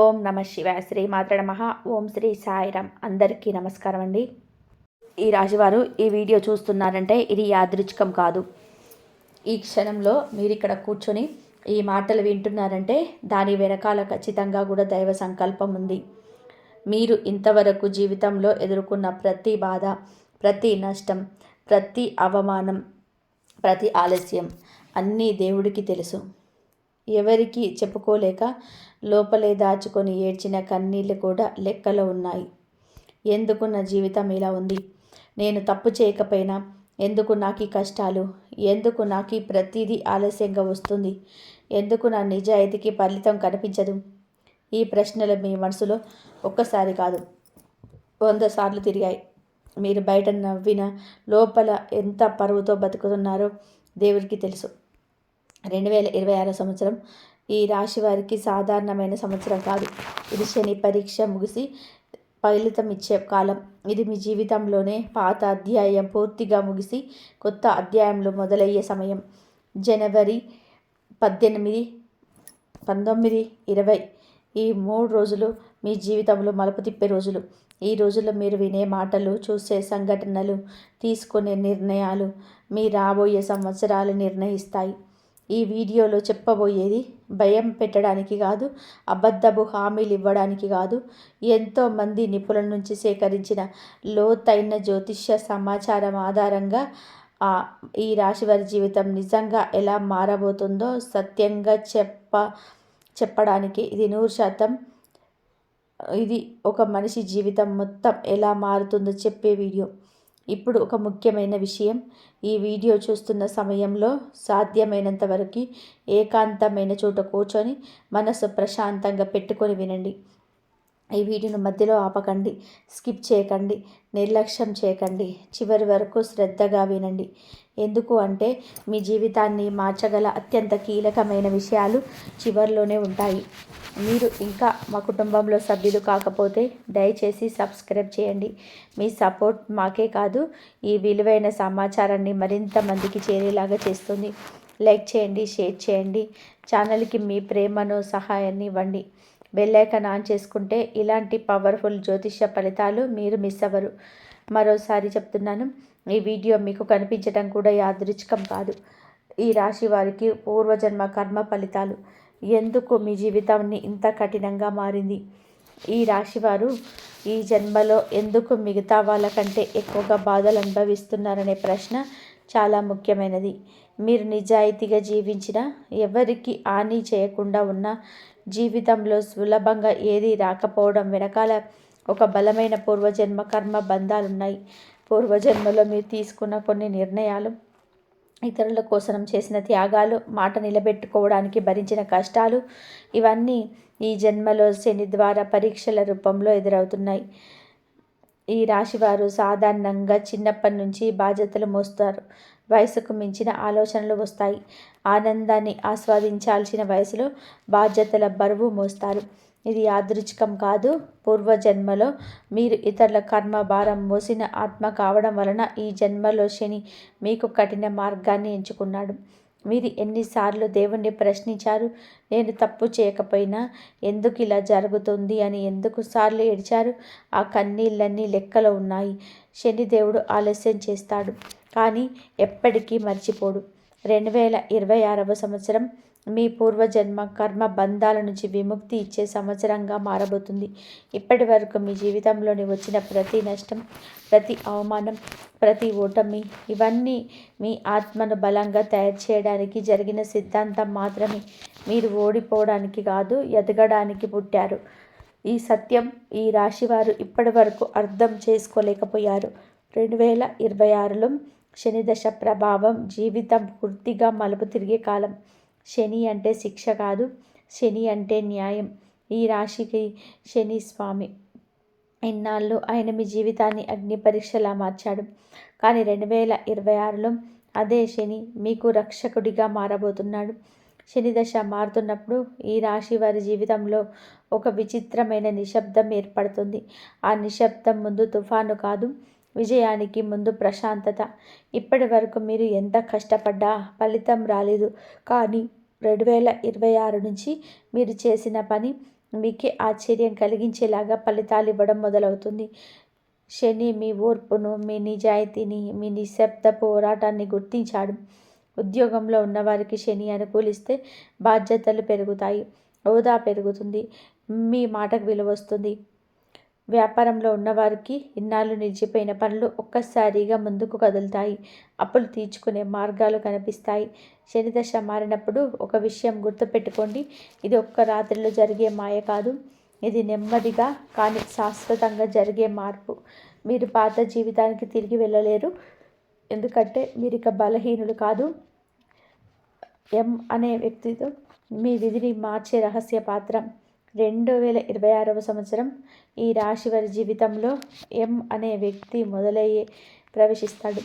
ఓం నమ శివాయ. శ్రీ మాత్ర నమః. ఓం శ్రీ సాయిరామ్. అందరికీ నమస్కారం అండి. ఈ రాశివారు ఈ వీడియో చూస్తున్నారంటే ఇది యాదృచ్ఛికం కాదు. ఈ క్షణంలో మీరు ఇక్కడ కూర్చొని ఈ మాటలు వింటున్నారంటే దాని వెనకాల ఖచ్చితంగా కూడా దైవ సంకల్పం ఉంది. మీరు ఇంతవరకు జీవితంలో ఎదుర్కొన్న ప్రతి బాధ, ప్రతి నష్టం, ప్రతి అవమానం, ప్రతి ఆలస్యం అన్నీ దేవుడికి తెలుసు. ఎవరికి చెప్పుకోలేక లోపలే దాచుకొని ఏడ్చిన కన్నీళ్ళు కూడా లెక్కలో ఉన్నాయి. ఎందుకు నా జీవితం ఇలా ఉంది? నేను తప్పు చేయకపోయినా ఎందుకు నాకు ఈ కష్టాలు? ఎందుకు నాకు ఈ ప్రతిదీ ఆలస్యంగా వస్తుంది? ఎందుకు నా నిజాయితీకి ఫలితం కనిపించదు? ఈ ప్రశ్నలు మీ మనసులో ఒక్కసారి కాదు 100 సార్లు తిరిగాయి. మీరు బయట నవ్విన లోపల ఎంత పరువుతో బతుకుతున్నారో దేవుడికి తెలుసు. 2026 సంవత్సరం ఈ రాశి వారికి సాధారణమైన సంవత్సరం కాదు. ఇది శని పరీక్ష ముగిసి ఫలితం ఇచ్చే కాలం. ఇది మీ జీవితంలోనే పాత అధ్యాయం పూర్తిగా ముగిసి కొత్త అధ్యాయంలో మొదలయ్యే సమయం. జనవరి 18, 19, 20 ఈ 3 రోజులు మీ జీవితంలో మలుపు తిప్పే రోజులు. ఈ రోజుల్లో మీరు వినే మాటలు, చూసే సంఘటనలు, తీసుకునే నిర్ణయాలు మీ రాబోయే సంవత్సరాలు నిర్ణయిస్తాయి. ఈ వీడియోలో చెప్పబోయేది భయం పెట్టడానికి కాదు, అబద్ధపు హామీలు ఇవ్వడానికి కాదు, ఎంతోమంది నిపుణుల నుంచి సేకరించిన లోతైన జ్యోతిష్య సమాచారం ఆధారంగా ఈ రాశివారి జీవితం నిజంగా ఎలా మారబోతుందో సత్యంగా చెప్పడానికి ఇది 100%. ఇది ఒక మనిషి జీవితం మొత్తం ఎలా మారుతుందో చెప్పే వీడియో. ఇప్పుడు ఒక ముఖ్యమైన విషయం, ఈ వీడియో చూస్తున్న సమయంలో సాధ్యమైనంత వరకు ఏకాంతమైన చోట కూర్చొని మనసు ప్రశాంతంగా పెట్టుకొని వినండి. ఈ వీడియోను మధ్యలో ఆపకండి, స్కిప్ చేయకండి, నిర్లక్ష్యం చేయకండి. చివరి వరకు శ్రద్ధగా వినండి. ఎందుకు అంటే మీ జీవితాన్ని మార్చగల అత్యంత కీలకమైన విషయాలు చివరిలోనే ఉంటాయి. మీరు ఇంకా మా కుటుంబంలో సభ్యులు కాకపోతే దయచేసి సబ్స్క్రైబ్ చేయండి. మీ సపోర్ట్ మాకే కాదు, ఈ విలువైన సమాచారాన్ని మరింత మందికి చేరేలాగా చేస్తుంది. లైక్ చేయండి, షేర్ చేయండి, ఛానల్కి మీ ప్రేమను సహాయాన్ని ఇవ్వండి. బెల్ ఐకాన్ ఆన్ చేసుకుంటే ఇలాంటి పవర్ఫుల్ జ్యోతిష్య ఫలితాలు మీరు మిస్ అవ్వరు. మరోసారి చెప్తున్నాను, ఈ వీడియో మీకు కనిపించడం కూడా యాదృచ్ఛికం కాదు. ఈ రాశి వారికి పూర్వజన్మ కర్మ ఫలితాలు. ఎందుకు మీ జీవితాన్ని ఇంత కఠినంగా మారింది? ఈ రాశివారు ఈ జన్మలో ఎందుకు మిగతా వాళ్ళకంటే ఎక్కువగా బాధలు అనుభవిస్తున్నారనే ప్రశ్న చాలా ముఖ్యమైనది. మీరు నిజాయితీగా జీవించినా, ఎవరికి హాని చేయకుండా ఉన్న జీవితంలో సులభంగా ఏది రాకపోవడం వెనకాల ఒక బలమైన పూర్వజన్మ కర్మ బంధాలున్నాయి. పూర్వజన్మలో మీరు తీసుకున్న కొన్ని నిర్ణయాలు, ఇతరుల కోసం చేసిన త్యాగాలు, మాట నిలబెట్టుకోవడానికి భరించిన కష్టాలు, ఇవన్నీ ఈ జన్మలో శని ద్వారా పరీక్షల రూపంలో ఎదురవుతున్నాయి. ఈ రాశివారు సాధారణంగా చిన్నప్పటి నుంచి బాధ్యతలు మోస్తారు. వయసుకు మించిన ఆలోచనలు వస్తాయి. ఆనందాన్ని ఆస్వాదించాల్సిన వయసులో బాధ్యతల బరువు మోస్తారు. ఇది యాదృచ్ఛికం కాదు. పూర్వజన్మలో మీరు ఇతరుల కర్మ భారం మోసిన ఆత్మ కావడం వలన ఈ జన్మలో శని మీకు కఠిన మార్గాన్ని ఎంచుకున్నాడు. మీరు ఎన్నిసార్లు దేవుణ్ణి ప్రశ్నించారు? నేను తప్పు చేయకపోయినా ఎందుకు ఇలా జరుగుతుంది అని ఎందుకు సార్లు ఏడ్చారు? ఆ కన్నీళ్ళన్నీ లెక్కలో ఉన్నాయి. శనిదేవుడు ఆలస్యం చేస్తాడు, కానీ ఎప్పటికీ మర్చిపోడు. 2026 సంవత్సరం మీ పూర్వజన్మ కర్మ బంధాల నుంచి విముక్తి ఇచ్చే సంవత్సరంగా మారబోతుంది. ఇప్పటి వరకు మీ జీవితంలోని వచ్చిన ప్రతి నష్టం, ప్రతి అవమానం, ప్రతి ఓటమి, ఇవన్నీ మీ ఆత్మను బలంగా తయారు చేయడానికి జరిగిన సిద్ధాంతం మాత్రమే. మీరు ఓడిపోవడానికి కాదు, ఎదగడానికి పుట్టారు. ఈ సత్యం ఈ రాశివారు ఇప్పటి వరకు అర్థం చేసుకోలేకపోయారు. 2026లో శని దశ ప్రభావం జీవితం పూర్తిగా మలుపు తిరిగే కాలం. శని అంటే శిక్ష కాదు, శని అంటే న్యాయం. ఈ రాశికి శని స్వామి. ఇన్నాళ్ళు ఆయన మీ జీవితాన్ని అగ్ని పరీక్షలా మార్చాడు, కానీ 2026లో అదే శని మీకు రక్షకుడిగా మారబోతున్నాడు. శని దశ మారుతున్నప్పుడు ఈ రాశి వారి జీవితంలో ఒక విచిత్రమైన నిశ్శబ్దం ఏర్పడుతుంది. ఆ నిశ్శబ్దం ముందు తుఫాను కాదు, విజయానికి ముందు ప్రశాంతత. ఇప్పటి వరకు మీరు ఎంత కష్టపడ్డా ఫలితం రాలేదు, కానీ 2026 నుంచి మీరు చేసిన పని మీకే ఆశ్చర్యం కలిగించేలాగా ఫలితాలు ఇవ్వడం మొదలవుతుంది. శని మీ ఓర్పును, మీ నిజాయితీని, మీ నిశ్శబ్ద పోరాటాన్ని గుర్తించాడు. ఉద్యోగంలో ఉన్నవారికి శని అనుకూలిస్తే బాధ్యతలు పెరుగుతాయి, హోదా పెరుగుతుంది, మీ మాటకు విలువ వస్తుంది. వ్యాపారంలో ఉన్నవారికి ఇన్నాళ్ళు నిలిచిపోయిన పనులు ఒక్కసారిగా ముందుకు కదులుతాయి. అప్పులు తీర్చుకునే మార్గాలు కనిపిస్తాయి. శని దశ మారినప్పుడు ఒక విషయం గుర్తుపెట్టుకోండి, ఇది ఒక్క రాత్రిలో జరిగే మాయ కాదు. ఇది నెమ్మదిగా కానీ శాశ్వతంగా జరిగే మార్పు. మీరు పాత జీవితానికి తిరిగి వెళ్ళలేరు, ఎందుకంటే మీరు ఇక బలహీనులు కాదు. ఎం అనే వ్యక్తితో మీ విధిని మార్చే రహస్య పాత్ర. 2026వ సంవత్సరం ఈ రాశి వారి జీవితంలో ఎం అనే వ్యక్తి ప్రవేశిస్తాడు.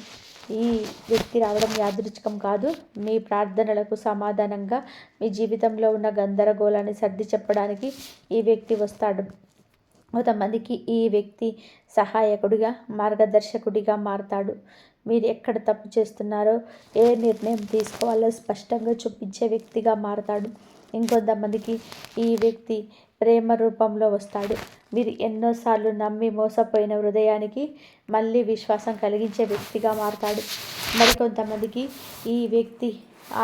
ఈ వ్యక్తి రావడం యాదృచ్ఛికం కాదు. మీ ప్రార్థనలకు సమాధానంగా మీ జీవితంలో ఉన్న గందరగోళాన్ని సర్ది చెప్పడానికి ఈ వ్యక్తి వస్తాడు. కొంతమందికి ఈ వ్యక్తి సహాయకుడిగా, మార్గదర్శకుడిగా మారతాడు. మీరు ఎక్కడ తప్పు చేస్తున్నారో, ఏ నిర్ణయం తీసుకోవాలో స్పష్టంగా చూపించే వ్యక్తిగా మారతాడు. ఇంకొంతమందికి ఈ వ్యక్తి ప్రేమ రూపంలో వస్తాడు. మీరు ఎన్నోసార్లు నమ్మి మోసపోయిన హృదయానికి మళ్ళీ విశ్వాసం కలిగించే వ్యక్తిగా మారతాడు. మరికొంతమందికి ఈ వ్యక్తి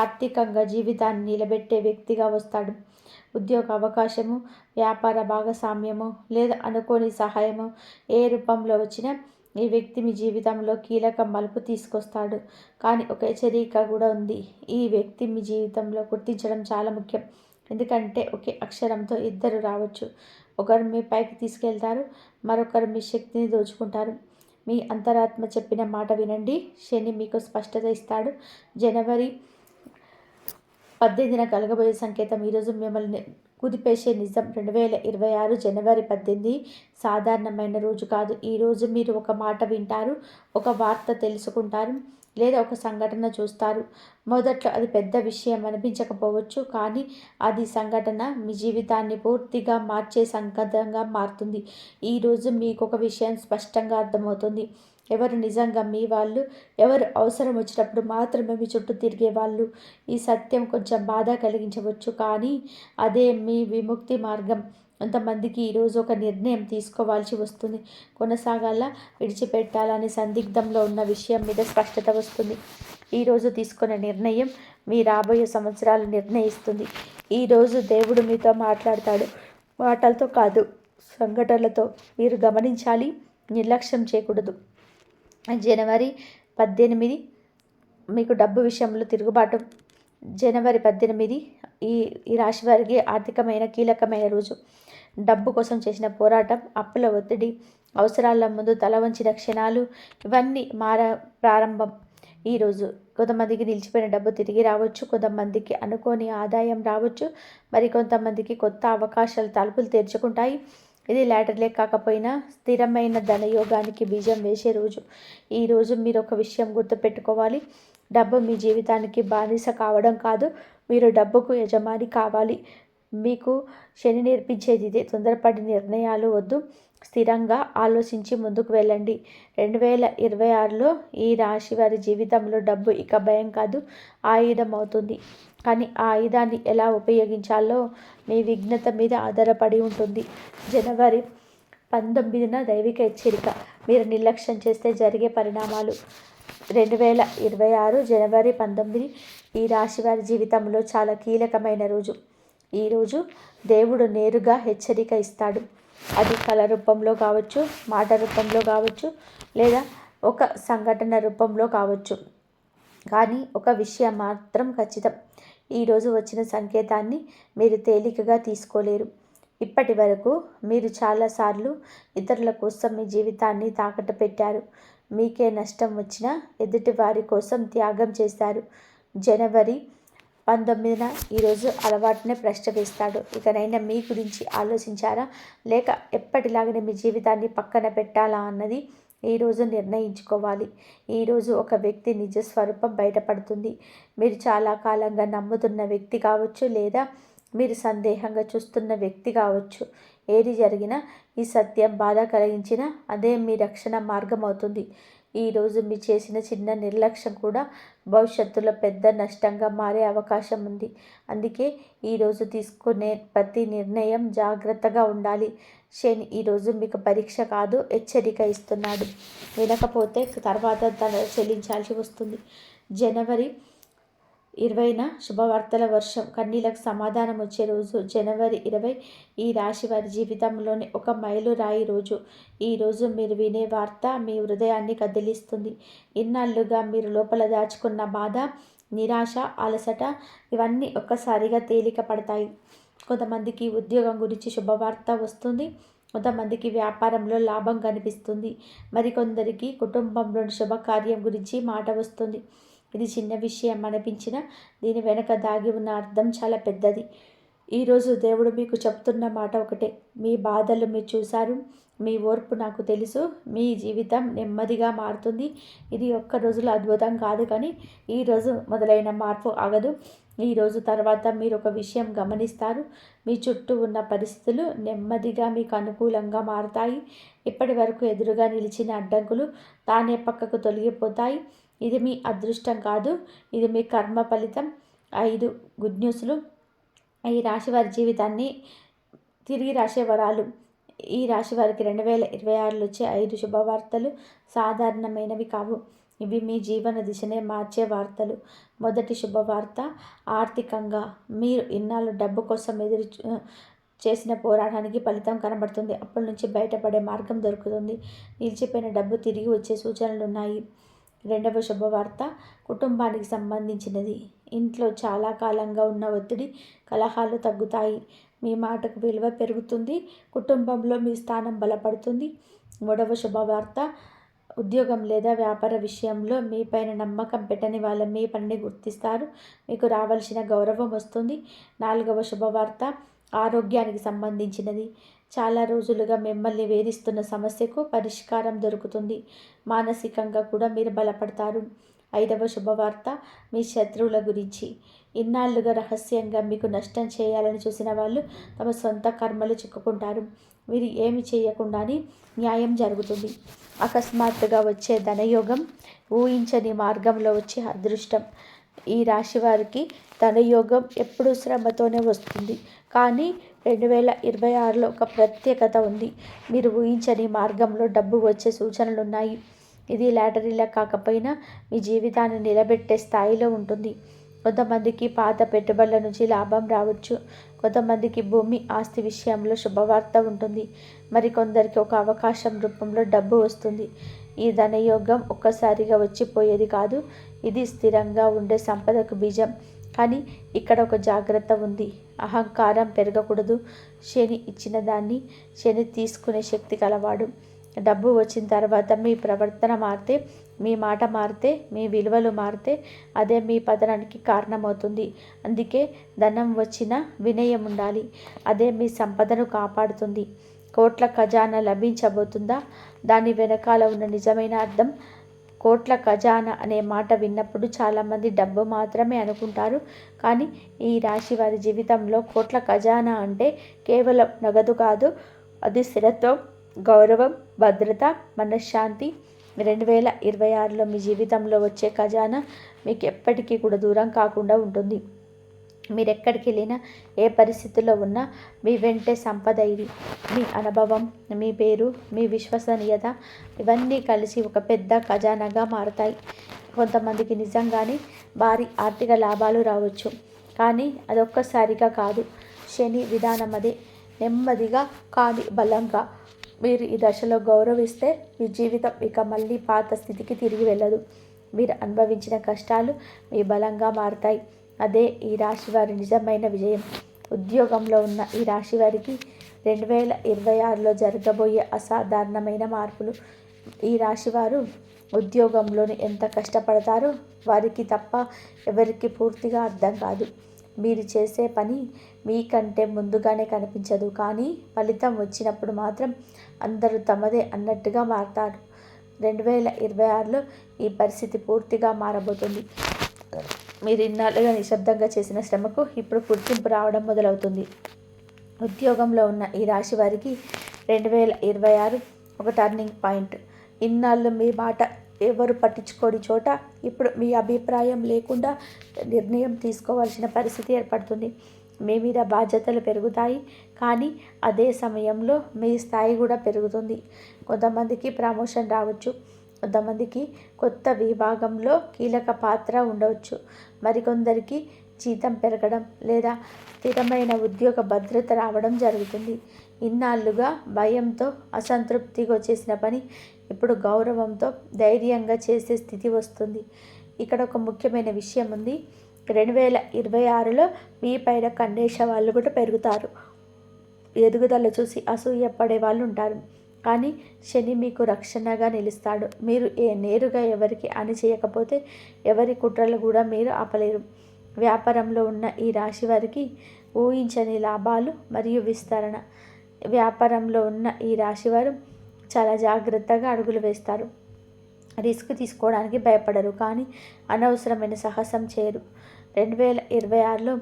ఆర్థికంగా జీవితాన్ని నిలబెట్టే వ్యక్తిగా వస్తాడు. ఉద్యోగ అవకాశము, వ్యాపార భాగస్వామ్యము లేదా అనుకోని సహాయము ఏ రూపంలో వచ్చినా ఈ వ్యక్తి మీ జీవితంలో కీలక మలుపు తీసుకొస్తాడు. కానీ ఒక హెచ్చరిక కూడా ఉంది. ఈ వ్యక్తి మీ జీవితంలో గుర్తించడం చాలా ముఖ్యం. ఎందుకంటే ఒకే అక్షరంతో ఇద్దరు రావచ్చు. ఒకరు మీ పైకి తీసుకెళ్తారు, మరొకరు మీ శక్తిని దోచుకుంటారు. మీ అంతరాత్మ చెప్పిన మాట వినండి. శని మీకు స్పష్టత ఇస్తాడు. జనవరి 18న కలగబోయే సంకేతం ఈరోజు మిమ్మల్ని కుదిపేసే నిజం. 2026 జనవరి 18 సాధారణమైన రోజు కాదు. ఈరోజు మీరు ఒక మాట వింటారు, ఒక వార్త తెలుసుకుంటారు, లేదా ఒక సంఘటన చూస్తారు. మొదట్లో అది పెద్ద విషయం అనిపించకపోవచ్చు, కానీ అది సంఘటన మీ జీవితాన్ని పూర్తిగా మార్చే సంకేతంగా మారుతుంది. ఈరోజు మీకు ఒక విషయం స్పష్టంగా అర్థమవుతుంది. ఎవరు నిజంగా మీ వాళ్ళు, ఎవరు అవసరం వచ్చినప్పుడు మాత్రమే మీ చుట్టూ తిరిగే వాళ్ళు. ఈ సత్యం కొంచెం బాధ కలిగించవచ్చు, కానీ అదే మీ విముక్తి మార్గం. కొంతమందికి ఈరోజు ఒక నిర్ణయం తీసుకోవాల్సి వస్తుంది. కొనసాగాల, విడిచిపెట్టాలనే సందిగ్ధంలో ఉన్న విషయం మీద స్పష్టత వస్తుంది. ఈరోజు తీసుకున్న నిర్ణయం మీ రాబోయే సంవత్సరాలు నిర్ణయిస్తుంది. ఈరోజు దేవుడు మీతో మాట్లాడతాడు, మాటలతో కాదు, సంఘటనలతో. మీరు గమనించాలి, నిర్లక్ష్యం చేయకూడదు. జనవరి 18 మీకు డబ్బు విషయంలో తిరుగుబాటు. జనవరి 18 ఈ రాశి వారికి ఆర్థికమైన కీలకమైన రోజు. డబ్బు కోసం చేసిన పోరాటం, అప్పుల ఒత్తిడి, అవసరాల ముందు తల వంచిన క్షణాలు, ఇవన్నీ ప్రారంభం. ఈరోజు కొంతమందికి నిలిచిపోయిన డబ్బు తిరిగి రావచ్చు, కొంతమందికి అనుకోని ఆదాయం రావచ్చు, మరి కొంతమందికి కొత్త అవకాశాలు తలుపులు తెరుచుకుంటాయి. ఇది లాటరీలే కాకపోయినా స్థిరమైన ధనయోగానికి బీజం వేసే రోజు. ఈరోజు మీరు ఒక విషయం గుర్తుపెట్టుకోవాలి, డబ్బు మీ జీవితానికి బానిస కావడం కాదు, మీరు డబ్బుకు యజమాని కావాలి. మీకు శని నేర్పించేది ఇదే. తొందరపడి నిర్ణయాలు వద్దు, స్థిరంగా ఆలోచించి ముందుకు వెళ్ళండి. 2026లో ఈ రాశి వారి జీవితంలో డబ్బు ఇక భయం కాదు, ఆయుధం అవుతుంది. కానీ ఆ ఆయుధాన్ని ఎలా ఉపయోగించాలో మీ విఘ్నత మీద ఆధారపడి ఉంటుంది. జనవరి 19న దైవిక హెచ్చరిక. మీరు నిర్లక్ష్యం చేస్తే జరిగే పరిణామాలు. 2026 జనవరి 19 ఈ రాశి వారి జీవితంలో చాలా కీలకమైన రోజు. ఈరోజు దేవుడు నేరుగా హెచ్చరిక ఇస్తాడు. అది కళ రూపంలో కావచ్చు, మాట రూపంలో కావచ్చు, లేదా ఒక సంఘటన రూపంలో కావచ్చు. కానీ ఒక విషయం మాత్రం ఖచ్చితం, ఈరోజు వచ్చిన సంకేతాన్ని మీరు తేలికగా తీసుకోలేరు. ఇప్పటి వరకు మీరు చాలాసార్లు ఇతరుల కోసం మీ జీవితాన్ని తాకట్టు పెట్టారు. మీకే నష్టం వచ్చినా ఎదుటి వారి కోసం త్యాగం చేశారు. జనవరి 19న ఈరోజు అలవాటునే ప్రశ్న వేస్తాడు. ఇకనైనా మీ గురించి ఆలోచించారా, లేక ఎప్పటిలాగానే మీ జీవితాన్ని పక్కన పెట్టాలా అన్నది ఈరోజు నిర్ణయించుకోవాలి. ఈరోజు ఒక వ్యక్తి నిజ స్వరూపం బయటపడుతుంది. మీరు చాలా కాలంగా నమ్ముతున్న వ్యక్తి కావచ్చు, లేదా మీరు సందేహంగా చూస్తున్న వ్యక్తి కావచ్చు. ఏది జరిగినా ఈ సత్యం బాధ కలిగించినా అదే మీ రక్షణ మార్గం అవుతుంది. ఈరోజు మీరు చేసిన చిన్న నిర్లక్ష్యం కూడా భవిష్యత్తులో పెద్ద నష్టంగా మారే అవకాశం ఉంది. అందుకే ఈరోజు తీసుకునే ప్రతి నిర్ణయం జాగ్రత్తగా ఉండాలి. శని ఈరోజు మీకు పరీక్ష కాదు, హెచ్చరిక ఇస్తున్నాడు. వినకపోతే తర్వాత చెల్లించాల్సి వస్తుంది. జనవరి 20న శుభవార్తల వర్షం, కన్నీలకు సమాధానం వచ్చే రోజు. జనవరి 20 ఈ రాశి వారి జీవితంలోని ఒక మైలురాయి రోజు. ఈరోజు మీరు వినే వార్త మీ హృదయాన్ని కదిలిస్తుంది. ఇన్నాళ్ళుగా మీరు లోపల దాచుకున్న బాధ, నిరాశ, అలసట ఇవన్నీ ఒక్కసారిగా తేలిక పడతాయి. కొంతమందికి ఉద్యోగం గురించి శుభవార్త వస్తుంది. కొంతమందికి వ్యాపారంలో లాభం కనిపిస్తుంది. మరికొందరికి కుటుంబంలోని శుభకార్యం గురించి మాట వస్తుంది. ఇది చిన్న విషయం అనిపించినా దీని వెనక దాగి ఉన్న అర్థం చాలా పెద్దది. ఈరోజు దేవుడు మీకు చెప్తున్న మాట ఒకటే: మీ బాధలు మీరు చూశారు, మీ ఓర్పు నాకు తెలుసు, మీ జీవితం నెమ్మదిగా మారుతుంది. ఇది ఒక్క రోజులో అద్భుతం కాదు, కానీ ఈరోజు మొదలైన మార్పు ఆగదు. ఈరోజు తర్వాత మీరు ఒక విషయం గమనిస్తారు: మీ చుట్టూ ఉన్న పరిస్థితులు నెమ్మదిగా మీకు అనుకూలంగా మారుతాయి. ఇప్పటి వరకు ఎదురుగా నిలిచిన అడ్డంకులు తానే పక్కకు తొలగిపోతాయి. ఇది మీ అదృష్టం కాదు, ఇది మీ కర్మ ఫలితం. 5 గుడ్ న్యూస్లు ఈ రాశి వారి జీవితాన్ని తిరిగి రాసే వరాలు. ఈ రాశి వారికి 2026లో వచ్చే 5 శుభవార్తలు సాధారణమైనవి కావు. ఇవి మీ జీవన దిశనే మార్చే వార్తలు. మొదటి శుభవార్త: ఆర్థికంగా మీరు ఇన్నాళ్ళు డబ్బు కోసం ఎదురు చేసిన పోరాటానికి ఫలితం కనబడుతుంది. అప్పటి నుంచి బయటపడే మార్గం దొరుకుతుంది. నిలిచిపోయిన డబ్బు తిరిగి వచ్చే సూచనలు ఉన్నాయి. రెండవ శుభవార్త కుటుంబానికి సంబంధించినది. ఇంట్లో చాలా కాలంగా ఉన్న ఒత్తిడి, కలహాలు తగ్గుతాయి. మీ మాటకు విలువ పెరుగుతుంది. కుటుంబంలో మీ స్థానం బలపడుతుంది. మూడవ శుభవార్త ఉద్యోగం లేదా వ్యాపార విషయంలో మీ పైన నమ్మకం పెట్టని వాళ్ళ మీ పనిని గుర్తిస్తారు. మీకు రావాల్సిన గౌరవం వస్తుంది. నాలుగవ శుభవార్త ఆరోగ్యానికి సంబంధించినది. చాలా రోజులుగా మిమ్మల్ని వేధిస్తున్న సమస్యకు పరిష్కారం దొరుకుతుంది. మానసికంగా కూడా మీరు బలపడతారు. ఐదవ శుభవార్త మీ శత్రువుల గురించి. ఇన్నాళ్ళుగా రహస్యంగా మీకు నష్టం చేయాలని చూసిన వాళ్ళు తమ సొంత కర్మలు చిక్కుకుంటారు. మీరు ఏమి చేయకుండానే న్యాయం జరుగుతుంది. అకస్మాత్తుగా వచ్చే ధనయోగం, ఊహించని మార్గంలో వచ్చే అదృష్టం. ఈ రాశి వారికి ధనయోగం ఎప్పుడూ శ్రమతోనే వస్తుంది, కానీ 2026లో ఒక ప్రత్యేకత ఉంది. మీరు ఊహించని మార్గంలో డబ్బు వచ్చే సూచనలున్నాయి. ఇది లాటరీలా కాకపోయినా మీ జీవితాన్ని నిలబెట్టే స్థాయిలో ఉంటుంది. కొంతమందికి పాత పెట్టుబడుల నుంచి లాభం రావచ్చు. కొంతమందికి భూమి, ఆస్తి విషయంలో శుభవార్త ఉంటుంది. మరికొందరికి ఒక అవకాశం రూపంలో డబ్బు వస్తుంది. ఈ ధనయోగం ఒక్కసారిగా వచ్చిపోయేది కాదు. ఇది స్థిరంగా ఉండే సంపదకు బీజం. కానీ ఇక్కడ ఒక జాగ్రత్త ఉంది: అహంకారం పెరగకూడదు. శని ఇచ్చిన దాన్ని శని తీసుకునే శక్తి కలవాడు. డబ్బు వచ్చిన తర్వాత మీ ప్రవర్తన మారితే, మీ మాట మారితే, మీ విలువలు మారితే అదే మీ పతనానికి కారణమవుతుంది. అందుకే ధనం వచ్చిన వినయం ఉండాలి. అదే మీ సంపదను కాపాడుతుంది. కోట్ల ఖజానా లభించబోతుందా? దాని వెనకాల ఉన్న నిజమైన అర్థం. కోట్ల ఖజానా అనే మాట విన్నప్పుడు చాలామంది డబ్బు మాత్రమే అనుకుంటారు. కానీ ఈ రాశి వారి జీవితంలో కోట్ల ఖజానా అంటే కేవలం నగదు కాదు. అది స్థిరత్వం, గౌరవం, భద్రత, మనశ్శాంతి. 2026లో మీ జీవితంలో వచ్చే ఖజానా మీకు ఎప్పటికీ కూడా దూరం కాకుండా ఉంటుంది. మీరు ఎక్కడికి వెళ్ళినా, ఏ పరిస్థితుల్లో ఉన్నా మీ వెంటే సంపద ఇది. మీ అనుభవం, మీ పేరు, మీ విశ్వసనీయత ఇవన్నీ కలిసి ఒక పెద్ద ఖజానాగా మారతాయి. కొంతమందికి నిజంగానే భారీ ఆర్థిక లాభాలు రావచ్చు, కానీ అదొక్కసారిగా కాదు. శని విధానం అదే: నెమ్మదిగా కానీ బలంగా. మీరు ఈ దశలో గౌరవిస్తే మీ జీవితం ఇక మళ్ళీ పాత స్థితికి తిరిగి వెళ్ళదు. మీరు అనుభవించిన కష్టాలు మీ బలంగా మారతాయి. అదే ఈ రాశి వారి నిజమైన విజయం. ఉద్యోగంలో ఉన్న ఈ రాశి వారికి 2026లో జరగబోయే అసాధారణమైన మార్పులు. ఈ రాశివారు ఉద్యోగంలోని ఎంత కష్టపడతారో వారికి తప్ప ఎవరికి పూర్తిగా అర్థం కాదు. మీరు చేసే పని మీకంటే ముందుగానే కనిపించదు, కానీ ఫలితం వచ్చినప్పుడు మాత్రం అందరూ తమదే అన్నట్టుగా మారతారు. 2026లో ఈ పరిస్థితి పూర్తిగా మారబోతుంది. మీరు ఇన్నాళ్ళుగా నిశ్శబ్దంగా చేసిన శ్రమకు ఇప్పుడు గుర్తింపు రావడం మొదలవుతుంది. ఉద్యోగంలో ఉన్న ఈ రాశి వారికి 2026 ఒక టర్నింగ్ పాయింట్. ఇన్నాళ్ళు మీ మాట ఎవరు పట్టించుకోని చోట ఇప్పుడు మీ అభిప్రాయం లేకుండా నిర్ణయం తీసుకోవాల్సిన పరిస్థితి ఏర్పడుతుంది. మీ మీద బాధ్యతలు పెరుగుతాయి, కానీ అదే సమయంలో మీ స్థాయి కూడా పెరుగుతుంది. కొంతమందికి ప్రమోషన్ రావచ్చు, కొంతమందికి కొత్త విభాగంలో కీలక పాత్ర ఉండవచ్చు, మరికొందరికి జీతం పెరగడం లేదా స్థిరమైన ఉద్యోగ భద్రత రావడం జరుగుతుంది. ఇన్నాళ్లుగా భయంతో అసంతృప్తిగా చేసిన పని ఇప్పుడు గౌరవంతో ధైర్యంగా చేసే స్థితి వస్తుంది. ఇక్కడ ఒక ముఖ్యమైన విషయం ఉంది. 2026లో మీ పైన కన్నేసే వాళ్ళు కూడా పెరుగుతారు. ఎదుగుదల చూసి అసూయపడే వాళ్ళు ఉంటారు, కానీ శని మీకు రక్షణగా నిలుస్తాడు. మీరు నేరుగా ఎవరికి అని చేయకపోతే ఎవరి కుట్రలు కూడా మీరు ఆపలేరు. వ్యాపారంలో ఉన్న ఈ రాశి వారికి ఊహించని లాభాలు మరియు విస్తరణ. వ్యాపారంలో ఉన్న ఈ రాశివారు చాలా జాగ్రత్తగా అడుగులు వేస్తారు. రిస్క్ తీసుకోవడానికి భయపడరు, కానీ అనవసరమైన సాహసం చేయరు. 2026లో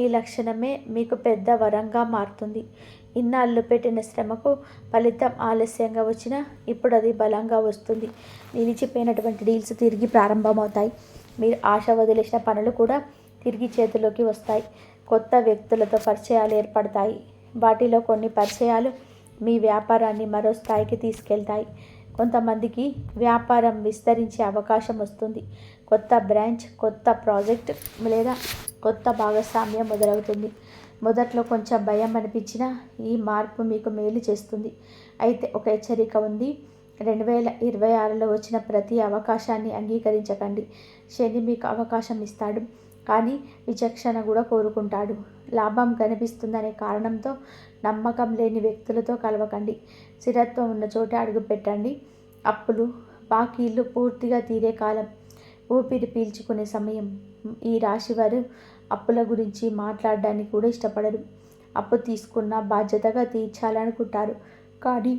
ఈ లక్షణమే మీకు పెద్ద వరంగా మారుతుంది. ఇన్నాళ్ళు పెట్టిన శ్రమకు ఫలితం ఆలస్యంగా వచ్చినా ఇప్పుడు అది బలంగా వస్తుంది. నిలిచిపోయినటువంటి డీల్స్ తిరిగి ప్రారంభమవుతాయి. మీరు ఆశ వదిలేసిన పనులు కూడా తిరిగి చేతిలోకి వస్తాయి. కొత్త వ్యక్తులతో పరిచయాలు ఏర్పడతాయి. వాటిలో కొన్ని పరిచయాలు మీ వ్యాపారాన్ని మరో స్థాయికి తీసుకెళ్తాయి. కొంతమందికి వ్యాపారం విస్తరించే అవకాశం వస్తుంది. కొత్త బ్రాంచ్, కొత్త ప్రాజెక్ట్ లేదా కొత్త భాగస్వామ్యం మొదలవుతుంది. మొదట్లో కొంచెం భయం అనిపించినా ఈ మార్పు మీకు మేలు చేస్తుంది. అయితే ఒక హెచ్చరిక ఉంది. 2026లో వచ్చిన ప్రతి అవకాశాన్ని అంగీకరించకండి. శని మీకు అవకాశం ఇస్తాడు, కానీ విచక్షణ కూడా కోరుకుంటాడు. లాభం కనిపిస్తుందనే కారణంతో నమ్మకం లేని వ్యక్తులతో కలవకండి. స్థిరత్వం ఉన్న చోట అడుగు పెట్టండి. అప్పులు, బాకీలు పూర్తిగా తీరే కాలం, ఊపిరి పీల్చుకునే సమయం. ఈ రాశివారు అప్పుల గురించి మాట్లాడడానికి కూడా ఇష్టపడరు. అప్పు తీసుకున్న బాధ్యతగా తీర్చాలనుకుంటారు, కానీ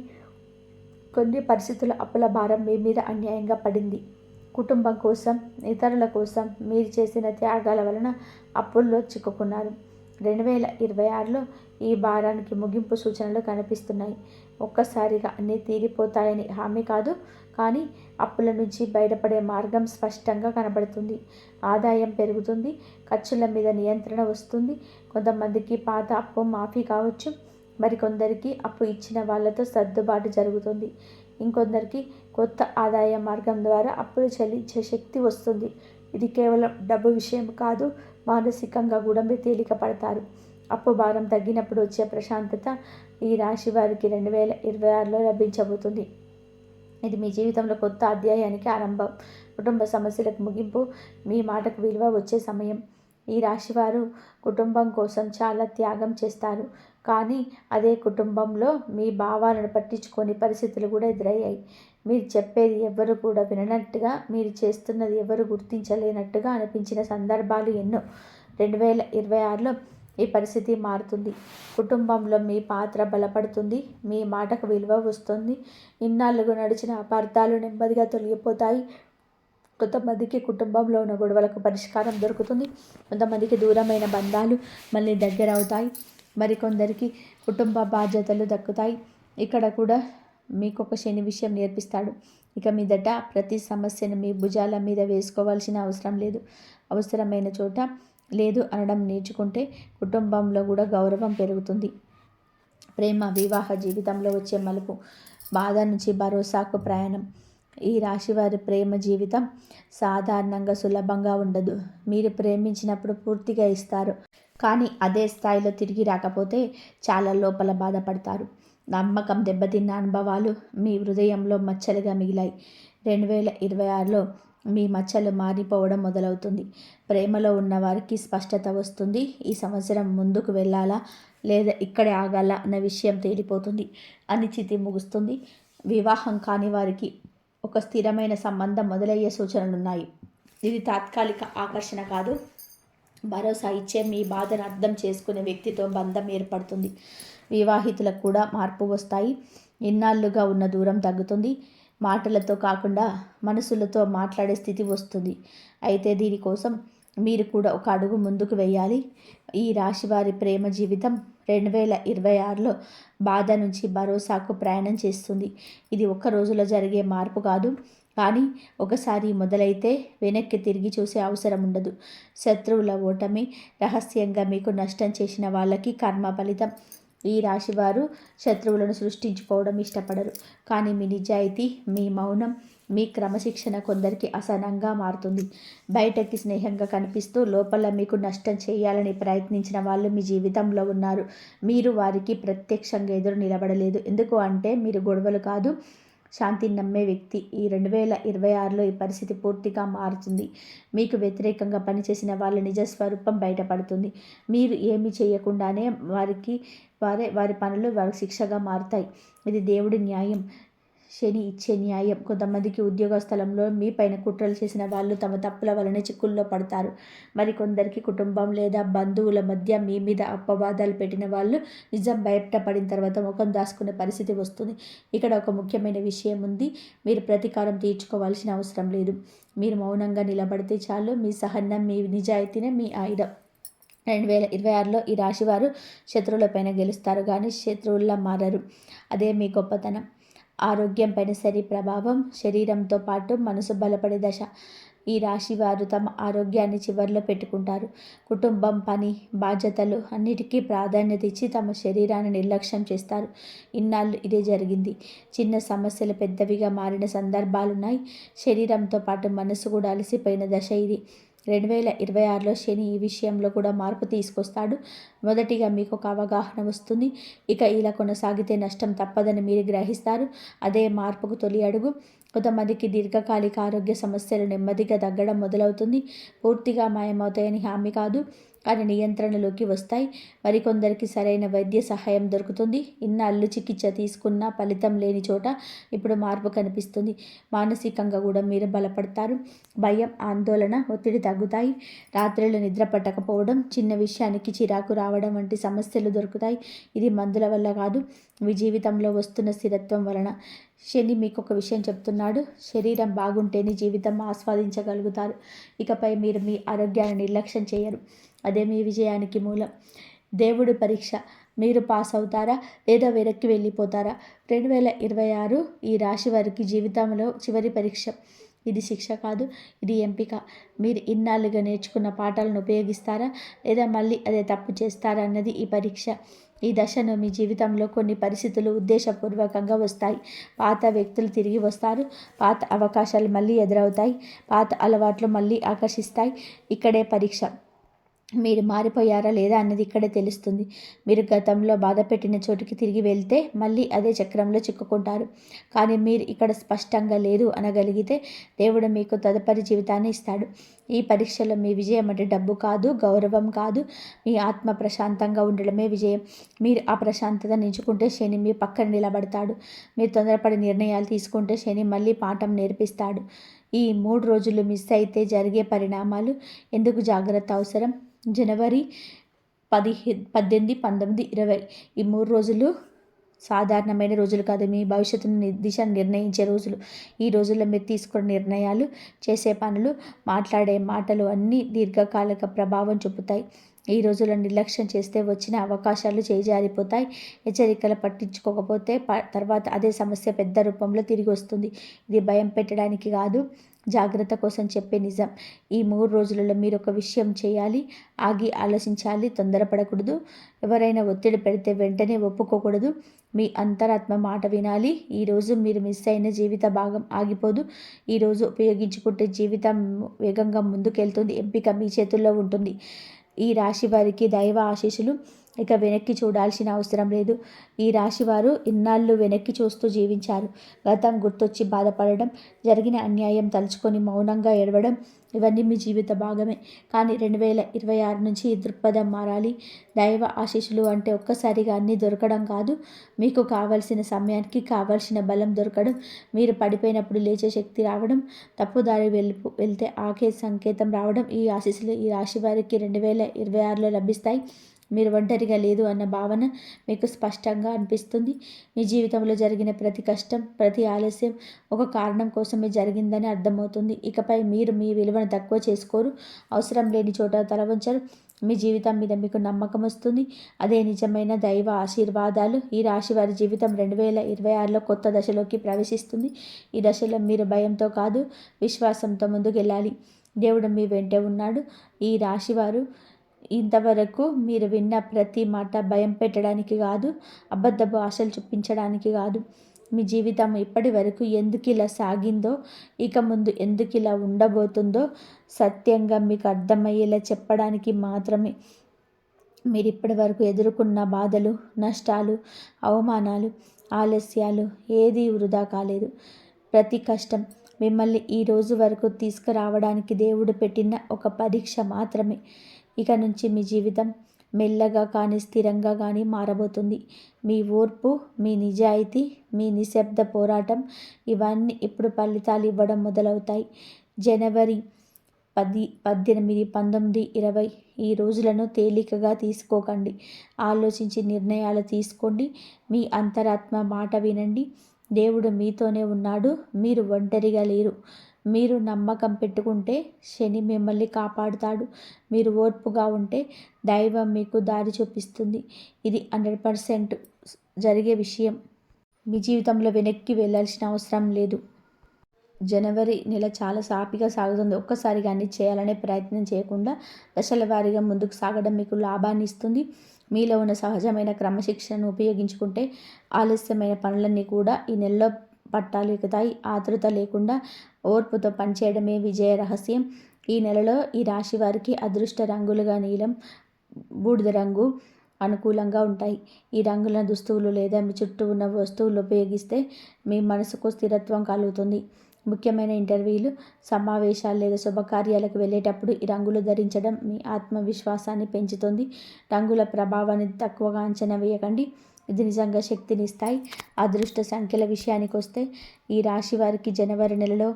కొన్ని పరిస్థితుల అప్పుల భారం మీ మీద అన్యాయంగా పడింది. కుటుంబం కోసం, ఇతరుల కోసం మీరు చేసిన త్యాగాల వలన అప్పుల్లో చిక్కుకున్నారు. 2026లో ఈ భారానికి ముగింపు సూచనలు కనిపిస్తున్నాయి. ఒక్కసారిగా అన్నీ తీరిపోతాయని హామీ కాదు, కానీ అప్పుల నుంచి బయటపడే మార్గం స్పష్టంగా కనబడుతుంది. ఆదాయం పెరుగుతుంది, ఖర్చుల మీద నియంత్రణ వస్తుంది. కొంతమందికి పాత అప్పు మాఫీ కావచ్చు, మరికొందరికి అప్పు ఇచ్చిన వాళ్ళతో సర్దుబాటు జరుగుతుంది. ఇంకొందరికి కొత్త ఆదాయ మార్గం ద్వారా అప్పులు చెల్లించే శక్తి వస్తుంది. ఇది కేవలం డబ్బు విషయం కాదు, మానసికంగా కూడా మీరు తేలిక పడతారు. అప్పు భారం తగ్గినప్పుడు వచ్చే ప్రశాంతత ఈ రాశి వారికి 2026లో లభించబోతుంది. ఇది మీ జీవితంలో కొత్త అధ్యాయానికి ఆరంభం, కుటుంబ సమస్యలకు ముగింపు, మీ మాటకు విలువ వచ్చే సమయం. ఈ రాశివారు కుటుంబం కోసం చాలా త్యాగం చేస్తారు, కానీ అదే కుటుంబంలో మీ భావాలను పట్టించుకొని పరిస్థితులు కూడా ఎదురయ్యాయి. మీరు చెప్పేది ఎవరు కూడా విననట్టుగా, మీరు చేస్తున్నది ఎవరు గుర్తించలేనట్టుగా అనిపించిన సందర్భాలు ఎన్నో. 2026లో ఈ పరిస్థితి మారుతుంది. కుటుంబంలో మీ పాత్ర బలపడుతుంది, మీ మాటకు విలువ వస్తుంది. ఇన్నాళ్ళుగా నడిచిన అపార్థాలు నెమ్మదిగా తొలగిపోతాయి. కొంతమందికి కుటుంబంలో ఉన్న గొడవలకు పరిష్కారం దొరుకుతుంది. కొంతమందికి దూరమైన బంధాలు మళ్ళీ దగ్గర అవుతాయి. మరికొందరికి కుటుంబ బాధ్యతలు దక్కుతాయి. ఇక్కడ కూడా మీకు ఒక శని విషయం నేర్పిస్తాడు. ఇక మీదట ప్రతి సమస్యను మీ భుజాల మీద వేసుకోవాల్సిన అవసరం లేదు. అవసరమైన చోట లేదు అనడం నేర్చుకుంటే కుటుంబంలో కూడా గౌరవం పెరుగుతుంది. ప్రేమ, వివాహ జీవితంలో వచ్చే మలుపు, బాధ నుంచి భరోసాకు ప్రయాణం. ఈ రాశివారి ప్రేమ జీవితం సాధారణంగా సులభంగా ఉండదు. మీరు ప్రేమించినప్పుడు పూర్తిగా ఇస్తారు, కానీ అదే స్థాయిలో తిరిగి రాకపోతే చాలా లోపల బాధపడతారు. నమ్మకం దెబ్బతిన్న అనుభవాలు మీ హృదయంలో మచ్చలుగా మిగిలాయి. 2026లో మీ మచ్చలు మారిపోవడం మొదలవుతుంది. ప్రేమలో ఉన్న వారికి స్పష్టత వస్తుంది. ఈ సంవత్సరం ముందుకు వెళ్ళాలా లేదా ఇక్కడే ఆగాలా అన్న విషయం తేలిపోతుంది. అనిశ్చితి ముగుస్తుంది. వివాహం కాని వారికి ఒక స్థిరమైన సంబంధం మొదలయ్యే సూచనలున్నాయి. ఇది తాత్కాలిక ఆకర్షణ కాదు, భరోసా ఇచ్చే, మీ బాధను అర్థం చేసుకునే వ్యక్తితో బంధం ఏర్పడుతుంది. వివాహితులకు కూడా మార్పు వస్తాయి. ఇన్నాళ్ళుగా ఉన్న దూరం తగ్గుతుంది. మాటలతో కాకుండా మనసులతో మాట్లాడే స్థితి వస్తుంది. అయితే దీనికోసం మీరు కూడా ఒక అడుగు ముందుకు వేయాలి. ఈ రాశివారి ప్రేమ జీవితం 2026లో బాధ నుంచి భరోసాకు ప్రయాణం చేస్తుంది. ఇది ఒక్క రోజులో జరిగే మార్పు కాదు, కానీ ఒకసారి మొదలైతే వెనక్కి తిరిగి చూసే అవసరం ఉండదు. శత్రువుల ఓటమి, రహస్యంగా మీకు నష్టం చేసిన వాళ్ళకి కర్మ ఫలితం. ఈ రాశివారు శత్రువులను సృష్టించుకోవడం ఇష్టపడరు. కానీ మీ నిజాయితీ, మీ మౌనం, మీ క్రమశిక్షణ కొందరికి అసహనంగా మారుతుంది. బయటకి స్నేహంగా కనిపిస్తూ లోపల మీకు నష్టం చేయాలని ప్రయత్నించిన వాళ్ళు మీ జీవితంలో ఉన్నారు. మీరు వారికి ప్రత్యక్షంగా ఎదురు నిలబడలేదు. ఎందుకు అంటే మీరు గొడవలు కాదు, శాంతిని నమ్మే వ్యక్తి. ఈ 2026లో ఈ పరిస్థితి పూర్తిగా మారుతుంది. మీకు వ్యతిరేకంగా పనిచేసిన వాళ్ళ నిజస్వరూపం బయటపడుతుంది. మీరు ఏమీ చేయకుండానే వారి పనులు వారి శిక్షగా మారుతాయి. ఇది దేవుడి న్యాయం, శని ఇచ్చే న్యాయం. కొంతమందికి ఉద్యోగ స్థలంలో మీ పైన కుట్రలు చేసిన వాళ్ళు తమ తప్పుల వలనే చిక్కుల్లో పడతారు. మరికొందరికి కుటుంబం లేదా బంధువుల మధ్య మీ మీద అపవాదాలు పెట్టిన వాళ్ళు నిజం బయటపడిన తర్వాత ముఖం దాచుకునే పరిస్థితి వస్తుంది. ఇక్కడ ఒక ముఖ్యమైన విషయం ఉంది. మీరు ప్రతీకారం తీర్చుకోవాల్సిన అవసరం లేదు. మీరు మౌనంగా నిలబడితే చాలు. మీ సహనం, మీ నిజాయితీనే మీ ఆయుధం. 2026లో ఈ రాశివారు శత్రువులపైన గెలుస్తారు, కానీ శత్రువుల్లా మారరు. అదే మీ గొప్పతనం. ఆరోగ్యం పైన సరి ప్రభావం. శరీరంతో పాటు మనసు బలపడే దశ. ఈ రాశి వారు తమ ఆరోగ్యాన్ని చివరిలో పెట్టుకుంటారు. కుటుంబం, పని, బాధ్యతలు అన్నిటికీ ప్రాధాన్యత ఇచ్చి తమ శరీరాన్ని నిర్లక్ష్యం చేస్తారు. ఇన్నాళ్ళు ఇదే జరిగింది. చిన్న సమస్యలు పెద్దవిగా మారిన సందర్భాలున్నాయి. శరీరంతో పాటు మనసు కూడా అలసిపోయిన దశ ఇది. 2026లో శని ఈ విషయంలో కూడా మార్పు తీసుకొస్తాడు. మొదటిగా మీకు ఒక అవగాహన వస్తుంది. ఇక ఇలా కొనసాగితే నష్టం తప్పదని మీరు గ్రహిస్తారు. అదే మార్పుకు తొలి అడుగు. కొంతమందికి దీర్ఘకాలిక ఆరోగ్య సమస్యలు నెమ్మదిగా తగ్గడం మొదలవుతుంది. పూర్తిగా మాయమవుతాయని హామీ కాదు, కానీ నియంత్రణలోకి వస్తాయి. మరికొందరికి సరైన వైద్య సహాయం దొరుకుతుంది. ఇన్నాళ్ళు చికిత్స తీసుకున్న ఫలితం లేని చోట ఇప్పుడు మార్పు కనిపిస్తుంది. మానసికంగా కూడా మీరు బలపడతారు. భయం, ఆందోళన, ఒత్తిడి తగ్గుతాయి. రాత్రులు నిద్ర పట్టకపోవడం, చిన్న విషయానికి చిరాకు రావడం వంటి సమస్యలు దొరుకుతాయి. ఇది మందుల వల్ల కాదు, మీ జీవితంలో వస్తున్న స్థిరత్వం వలన. శని మీకు ఒక విషయం చెప్తున్నాడు. శరీరం బాగుంటేనే జీవితం ఆస్వాదించగలుగుతారు. ఇకపై మీరు మీ ఆరోగ్యాన్ని నిర్లక్ష్యం చేయరు. అదే మీ విజయానికి మూలం. దేవుడి పరీక్ష. మీరు పాస్ అవుతారా లేదా వెనక్కి వెళ్ళిపోతారా? 2026 ఈ రాశి వారికి జీవితంలో చివరి పరీక్ష. ఇది శిక్ష కాదు, ఇది ఎంపిక. మీరు ఇన్నాళ్ళుగా నేర్చుకున్న పాఠాలను ఉపయోగిస్తారా లేదా మళ్ళీ అదే తప్పు చేస్తారా అన్నది ఈ పరీక్ష. ఈ దశను మీ జీవితంలో కొన్ని పరిస్థితులు ఉద్దేశపూర్వకంగా వస్తాయి. పాత వ్యక్తులు తిరిగి వస్తారు. పాత అవకాశాలు మళ్ళీ ఎదురవుతాయి. పాత అలవాట్లు మళ్ళీ ఆకర్షిస్తాయి. ఇక్కడే పరీక్ష. మీరు మారిపోయారా లేదా అన్నది ఇక్కడే తెలుస్తుంది. మీరు గతంలో బాధ పెట్టిన చోటుకి తిరిగి వెళ్తే మళ్ళీ అదే చక్రంలో చిక్కుకుంటారు. కానీ మీరు ఇక్కడ స్పష్టంగా లేదు అనగలిగితే దేవుడు మీకు తదుపరి జీవితాన్ని ఇస్తాడు. ఈ పరీక్షలో మీ విజయం అంటే డబ్బు కాదు, గౌరవం కాదు, మీ ఆత్మ ప్రశాంతంగా ఉండడమే విజయం. మీరు ఆ ప్రశాంతత నించుకుంటే శని మీ పక్కన నిలబడతాడు. మీరు తొందరపడి నిర్ణయాలు తీసుకుంటే శని మళ్ళీ పాఠం నేర్పిస్తాడు. ఈ 3 రోజులు మిస్ అయితే జరిగే పరిణామాలు. ఎందుకు జాగ్రత్త అవసరం? జనవరి 18, 19, 20 ఈ 3 రోజులు సాధారణమైన రోజులు కాదు. మీ భవిష్యత్తును దిశను నిర్ణయించే రోజులు. ఈ రోజుల్లో మీరు తీసుకునే నిర్ణయాలు, చేసే పనులు, మాట్లాడే మాటలు అన్నీ దీర్ఘకాలిక ప్రభావం చూపుతాయి. ఈ రోజుల్లో నిర్లక్ష్యం చేస్తే వచ్చిన అవకాశాలు చేజారిపోతాయి. హెచ్చరికలు పట్టించుకోకపోతే తర్వాత అదే సమస్య పెద్ద రూపంలో తిరిగి వస్తుంది. ఇది భయం పెట్టడానికి కాదు, జాగ్రత్త కోసం చెప్పే నిజం. ఈ 3 రోజులలో మీరు ఒక విషయం చేయాలి. ఆగి ఆలోచించాలి, తొందరపడకూడదు. ఎవరైనా ఒత్తిడి పెడితే వెంటనే ఒప్పుకోకూడదు. మీ అంతరాత్మ మాట వినాలి. ఈరోజు మీరు మిస్ అయిన జీవిత భాగం ఆగిపోదు. ఈరోజు ఉపయోగించుకుంటే జీవితం వేగంగా ముందుకెళ్తుంది. ఎంపిక మీ చేతుల్లో ఉంటుంది. ఈ రాశి వారికి దైవ ఆశీస్సులు. ఇక వెనక్కి చూడాల్సిన అవసరం లేదు. ఈ రాశివారు ఇన్నాళ్ళు వెనక్కి చూస్తూ జీవించారు. గతం గుర్తొచ్చి బాధపడడం, జరిగిన అన్యాయం తలుచుకొని మౌనంగా ఏడవడం, ఇవన్నీ మీ జీవిత భాగమే. కానీ 2026 నుంచి ఈ దృక్పథం మారాలి. దైవ ఆశీస్సులు అంటే ఒక్కసారిగా అన్నీ దొరకడం కాదు. మీకు కావలసిన సమయానికి కావలసిన బలం దొరకడం, మీరు పడిపోయినప్పుడు లేచే శక్తి రావడం, తప్పుదారి వెళ్తే ఆకే సంకేతం రావడం. ఈ ఆశీస్సులు ఈ రాశి వారికి 2026లో లభిస్తాయి. మీరు ఒంటరిగా లేదు అన్న భావన మీకు స్పష్టంగా అనిపిస్తుంది. మీ జీవితంలో జరిగిన ప్రతి కష్టం, ప్రతి ఆలస్యం ఒక కారణం కోసమే జరిగిందని అర్థమవుతుంది. ఇకపై మీరు మీ విలువను తక్కువ చేసుకోరు. అవసరం లేని చోట తల వంచరు. మీ జీవితం మీద మీకు నమ్మకం వస్తుంది. అదే నిజమైన దైవ ఆశీర్వాదాలు. ఈ రాశి వారి జీవితం 2026లో కొత్త దశలోకి ప్రవేశిస్తుంది. ఈ దశలో మీరు భయంతో కాదు, విశ్వాసంతో ముందుకెళ్ళాలి. దేవుడు మీ వెంటే ఉన్నాడు. ఈ రాశివారు ఇంతవరకు మీరు విన్న ప్రతి మాట భయం పెట్టడానికి కాదు, అబద్ధపు ఆశలు చూపించడానికి కాదు. మీ జీవితం ఇప్పటి వరకు ఎందుకు ఇలా సాగిందో, ఇక ముందు ఎందుకు ఇలా ఉండబోతుందో సత్యంగా మీకు అర్థమయ్యేలా చెప్పడానికి మాత్రమే. మీరు ఇప్పటి వరకు ఎదుర్కొన్న బాధలు, నష్టాలు, అవమానాలు, ఆలస్యాలు ఏదీ వృధా కాలేదు. ప్రతి కష్టం మిమ్మల్ని ఈ రోజు వరకు తీసుకురావడానికి దేవుడు పెట్టిన ఒక పరీక్ష మాత్రమే. ఇక నుంచి మీ జీవితం మెల్లగా కానీ స్థిరంగా కానీ మారబోతుంది. మీ ఓర్పు, మీ నిజాయితీ, మీ నిశ్శబ్ద పోరాటం ఇవన్నీ ఇప్పుడు ఫలితాలు ఇవ్వడం మొదలవుతాయి. జనవరి 10, 18, 19, 20 ఈ రోజులను తేలికగా తీసుకోకండి. ఆలోచించి నిర్ణయాలు తీసుకోండి. మీ అంతరాత్మ మాట వినండి. దేవుడు మీతోనే ఉన్నాడు. మీరు ఒంటరిగా లేరు. మీరు నమ్మకం పెట్టుకుంటే శని మిమ్మల్ని కాపాడుతాడు. మీరు ఓర్పుగా ఉంటే దైవం మీకు దారి చూపిస్తుంది. ఇది 100% జరిగే విషయం. మీ జీవితంలో వెనక్కి వెళ్ళాల్సిన అవసరం లేదు. జనవరి నెల చాలా సాఫీగా సాగుతుంది. ఒక్కసారిగా అన్ని చేయాలనే ప్రయత్నం చేయకుండా దశల వారీగా ముందుకు సాగడం మీకు లాభాన్ని ఇస్తుంది. మీలో ఉన్న సహజమైన క్రమశిక్షణను ఉపయోగించుకుంటే ఆలస్యమైన పనులన్నీ కూడా ఈ నెలలో పట్టాలు ఎక్కుతాయి. ఆతృత లేకుండా ఓర్పుతో పనిచేయడమే విజయ రహస్యం. ఈ నెలలో ఈ రాశి వారికి అదృష్ట రంగులుగా నీలం, బూడిద రంగు అనుకూలంగా ఉంటాయి. ఈ రంగుల దుస్తువులు లేదా మీ చుట్టూ ఉన్న వస్తువులు ఉపయోగిస్తే మీ మనసుకు స్థిరత్వం కలుగుతుంది. ముఖ్యమైన ఇంటర్వ్యూలు, సమావేశాలు లేదా శుభకార్యాలకు వెళ్ళేటప్పుడు ఈ రంగులు ధరించడం మీ ఆత్మవిశ్వాసాన్ని పెంచుతుంది. రంగుల ప్రభావాన్ని తక్కువగా అంచనా వేయకండి. ఇది నిజంగా శక్తినిస్తాయి. అదృష్ట సంఖ్యల విషయానికి వస్తే ఈ రాశి వారికి జనవరి నెలలో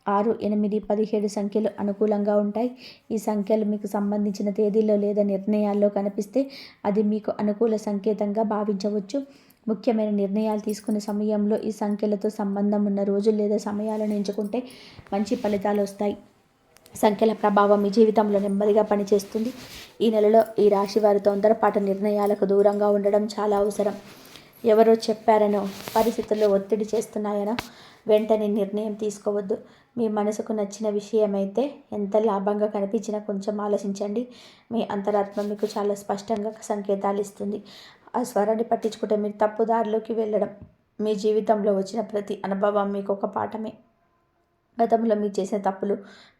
6, 8, 17 సంఖ్యలు అనుకూలంగా ఉంటాయి. ఈ సంఖ్యలు మీకు సంబంధించిన తేదీల్లో లేదా నిర్ణయాల్లో కనిపిస్తే అది మీకు అనుకూల సంకేతంగా భావించవచ్చు. ముఖ్యమైన నిర్ణయాలు తీసుకునే సమయంలో ఈ సంఖ్యలతో సంబంధం ఉన్న రోజులు లేదా సమయాలను ఎంచుకుంటే మంచి ఫలితాలు వస్తాయి. సంఖ్యల ప్రభావం మీ జీవితంలో నెమ్మదిగా పనిచేస్తుంది. ఈ నెలలో ఈ రాశి వారి తొందరపాటు నిర్ణయాలకు దూరంగా ఉండడం చాలా అవసరం. ఎవరో చెప్పారనో, పరిస్థితుల్లో ఒత్తిడి చేస్తున్నాయనో వెంటనే నిర్ణయం తీసుకోవద్దు. మీ మనసుకు నచ్చిన విషయమైతే ఎంత లాభంగా కనిపించినా కొంచెం ఆలోచించండి. మీ అంతరాత్మ మీకు చాలా స్పష్టంగా సంకేతాలు ఇస్తుంది. ఆ స్వరాన్ని పట్టించుకుంటే మీరు తప్పుదారిలోకి వెళ్ళడం. మీ జీవితంలో వచ్చిన ప్రతి అనుభవం మీకు ఒక పాఠమే. గతంలో మీరు చేసిన తప్పులు,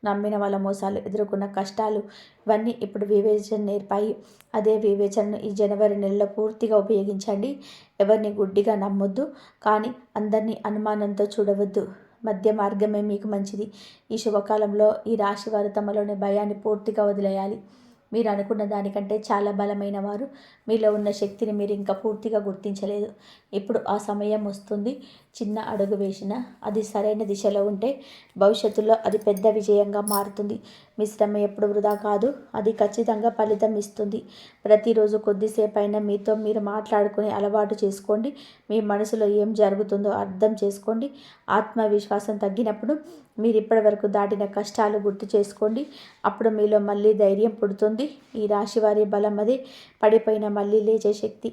నమ్మిన వాళ్ళ మోసాలు, ఎదుర్కొన్న కష్టాలు ఇవన్నీ ఇప్పుడు వివేచన నేర్పాయి. అదే వివేచనను ఈ జనవరి నెలలో పూర్తిగా ఉపయోగించండి. ఎవరిని గుడ్డిగా నమ్మొద్దు, కానీ అందరినీ అనుమానంతో చూడవద్దు. మధ్య మార్గమే మీకు మంచిది. ఈ శుభకాలంలో ఈ రాశి వారు తమలోని భయాన్ని పూర్తిగా వదిలేయాలి. మీరు అనుకున్న దానికంటే చాలా బలమైన వారు. మీలో ఉన్న శక్తిని మీరు ఇంకా పూర్తిగా గుర్తించలేదు. ఇప్పుడు ఆ సమయం వస్తుంది. చిన్న అడుగు వేసినా అది సరైన దిశలో ఉంటే భవిష్యత్తులో అది పెద్ద విజయంగా మారుతుంది. మీ శ్రమ ఎప్పుడు వృధా కాదు. అది ఖచ్చితంగా ఫలితం ఇస్తుంది. ప్రతిరోజు కొద్దిసేపైనా మీతో మీరు మాట్లాడుకునే అలవాటు చేసుకోండి. మీ మనసులో ఏం జరుగుతుందో అర్థం చేసుకోండి. ఆత్మవిశ్వాసం తగ్గినప్పుడు మీరు ఇప్పటివరకు దాటిన కష్టాలు గుర్తు చేసుకోండి. అప్పుడు మీలో మళ్ళీ ధైర్యం పుడుతుంది. ఈ రాశి వారి బలం అదే. పడిపోయిన మళ్ళీ లేచే శక్తి.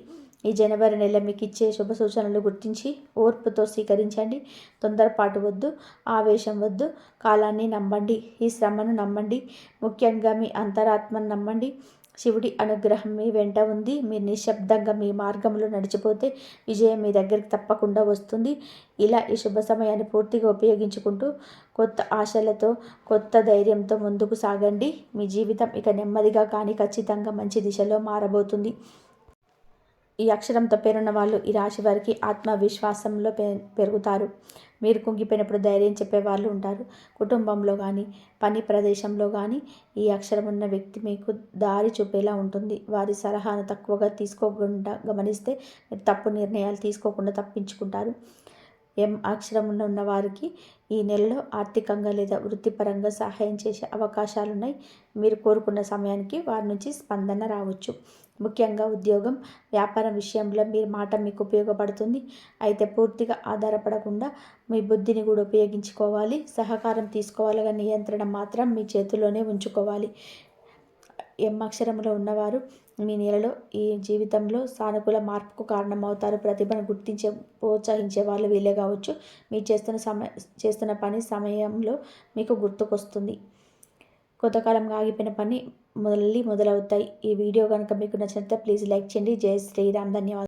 ఈ జనవరి నెల మీకు ఇచ్చే శుభ సూచనలు గుర్తించి ఓర్పుతో స్వీకరించండి. తొందరపాటు వద్దు, ఆవేశం వద్దు. కాలాన్ని నమ్మండి. ఈ శ్రమను నమ్మండి. ముఖ్యంగా మీ అంతరాత్మను నమ్మండి. శివుడి అనుగ్రహం మీ వెంట ఉంది. మీరు నిశ్శబ్దంగా మీ మార్గంలో నడిచిపోతే విజయం మీ దగ్గరికి తప్పకుండా వస్తుంది. ఇలా ఈ శుభ సమయాన్ని పూర్తిగా ఉపయోగించుకుంటూ కొత్త ఆశలతో, కొత్త ధైర్యంతో ముందుకు సాగండి. మీ జీవితం ఇక నెమ్మదిగా కానీ ఖచ్చితంగా మంచి దిశలో మారబోతుంది. ఈ అక్షరంతో పేరున్న వాళ్ళు ఈ రాశి వారికి ఆత్మవిశ్వాసంలో పెరుగుతారు. మీరు కుంగిపోయినప్పుడు ధైర్యం చెప్పేవాళ్ళు ఉంటారు. కుటుంబంలో కానీ, పని ప్రదేశంలో కానీ ఈ అక్షరం ఉన్న వ్యక్తి మీకు దారి చూపేలా ఉంటుంది. వారి సలహాను తక్కువగా తీసుకోకుండా గమనిస్తే మీరు తప్పు నిర్ణయాలు తీసుకోకుండా తప్పించుకుంటారు. ఎం అక్షరం ఉన్న వారికి ఈ నెలలో ఆర్థికంగా లేదా వృత్తిపరంగా సహాయం చేసే అవకాశాలున్నాయి. మీరు కోరుకున్న సమయానికి వారి నుంచి స్పందన రావచ్చు. ముఖ్యంగా ఉద్యోగం, వ్యాపారం విషయంలో మీ మాట మీకు ఉపయోగపడుతుంది. అయితే పూర్తిగా ఆధారపడకుండా మీ బుద్ధిని కూడా ఉపయోగించుకోవాలి. సహకారం తీసుకోవాలి కానీ నియంత్రణ మాత్రం మీ చేతిలోనే ఉంచుకోవాలి. ఎం అక్షరంలో ఉన్నవారు మీ నెలలో ఈ జీవితంలో సానుకూల మార్పుకు కారణమవుతారు. ప్రతిభను గుర్తించే ప్రోత్సహించే వాళ్ళు వీళ్ళే కావచ్చు. మీరు చేస్తున్న పని సమయంలో మీకు గుర్తుకొస్తుంది. కొంతకాలంగా ఆగిపోయిన పని మొదలవుతాయి. ఈ వీడియో కనుక మీకు నచ్చినట్లయితే ప్లీజ్ లైక్ చేయండి. జై శ్రీరామ్. ధన్యవాదాలు.